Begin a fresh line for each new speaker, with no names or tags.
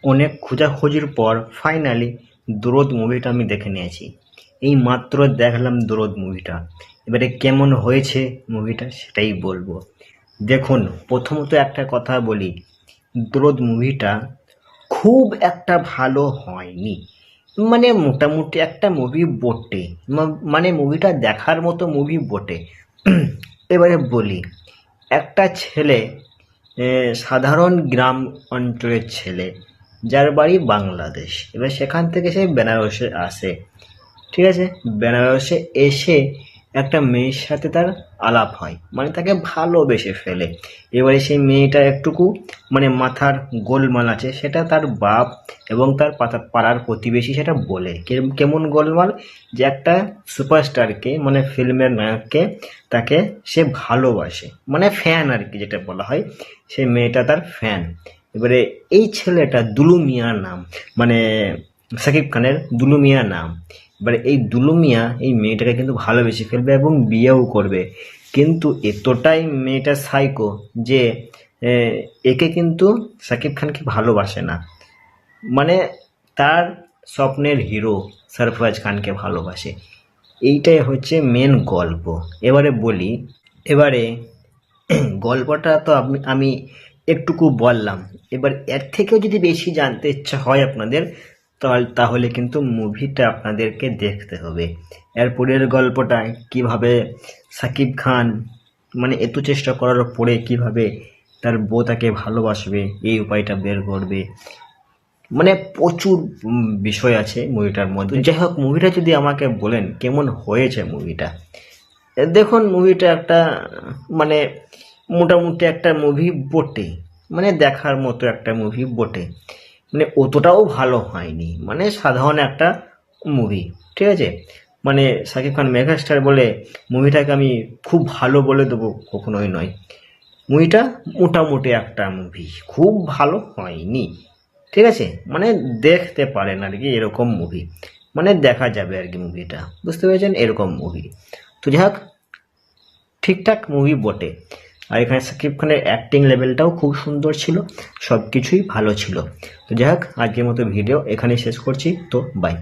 অনেক খোঁজাখুঁজির পর ফাইনালি দরদ মুভিটা আমি দেখে নিয়েছি। এই মাত্র দেখলাম দরদ মুভিটা। এবারে কেমন হয়েছে মুভিটা সেটাই বলবো। দেখুন, প্রথমত একটা কথা বলি, দরদ মুভিটা খুব একটা ভালো হয়নি। মানে মোটামুটি একটা মুভি বটে, মানে মুভিটা দেখার মতো মুভি বটে। এবারে বলি, একটা ছেলে, সাধারণ গ্রাম অঞ্চলের ছেলে, যার বাড়ি বাংলাদেশ, এবার সেখান থেকে সে বেনারসে আসে। ঠিক আছে, বেনারসে এসে একটা মেয়ের সাথে তার আলাপ হয়, মানে তাকে ভালোবেসে ফেলে। এবারে সেই মেয়েটা একটুকু মানে মাথার গোলমাল আছে, সেটা তার বাপ এবং তার পাড়ার প্রতিবেশী সেটা বলে। কেমন গোলমাল, যে একটা সুপারস্টারকে মানে ফিল্মের নায়ককে তাকে সে ভালোবাসে, মানে ফ্যান আর কি, যেটা বলা হয়, সেই মেয়েটা তার ফ্যান। এবারে এই ছেলেটা দুলু মিয়ার নাম, মানে শাকিব খানের দুলু মিয়া নাম। এবারে এই দুলু মিয়া এই মেয়েটাকে কিন্তু ভালোবেসে ফেলবে এবং বিয়েও করবে, কিন্তু এতটাই মেয়েটা সাইকো যে একে কিন্তু শাকিব খানকে ভালোবাসে না। মানে তার স্বপ্নের হিরো সরফরাজ খানকে ভালোবাসে। এইটাই হচ্ছে মেন গল্প। এবারে বলি, এবারে গল্পটা তো আমি একটুকু বললাম। এবার এর থেকেও যদি বেশি জানতে ইচ্ছা হয় আপনাদের, তাহলে কিন্তু মুভিটা আপনাদেরকে দেখতে হবে। এরপরের গল্পটা কিভাবে সাকিব খান মানে এত চেষ্টা করার পরে কিভাবে তার বউ তাকে ভালোবাসবে এই উপায়টা বের করবে, মানে প্রচুর বিষয় আছে মুভিটার মধ্যে। যাই হোক, মুভিটা যদি আমাকে বলেন কেমন হয়েছে মুভিটা, দেখুন মুভিটা একটা মানে মোটামুটি একটা মুভি বটে, মানে দেখার মতো একটা মুভি বটে। মানে অতটাও ভালো হয়নি, মানে সাধারণ একটা মুভি। ঠিক আছে, মানে শাকিব খান মেগাস্টার বলে মুভিটাকে আমি খুব ভালো বলে দেবো কখনোই নয়। মুভিটা মোটামুটি একটা মুভি, খুব ভালো হয়নি। ঠিক আছে, মানে দেখতে পারেন আর কি, এরকম মুভি মানে দেখা যাবে আর কি মুভিটা, বুঝতে পেরেছেন, এরকম মুভি। তো যাই হোক, ঠিকঠাক মুভি বটে। আর এখানে শাকিব খানের অ্যাক্টিং লেভেলটাও খুব সুন্দর ছিল, সব কিছুই ভালো ছিল। তো যাই হোক, আজকের মতো ভিডিও এখানেই শেষ করছি, তো বাই।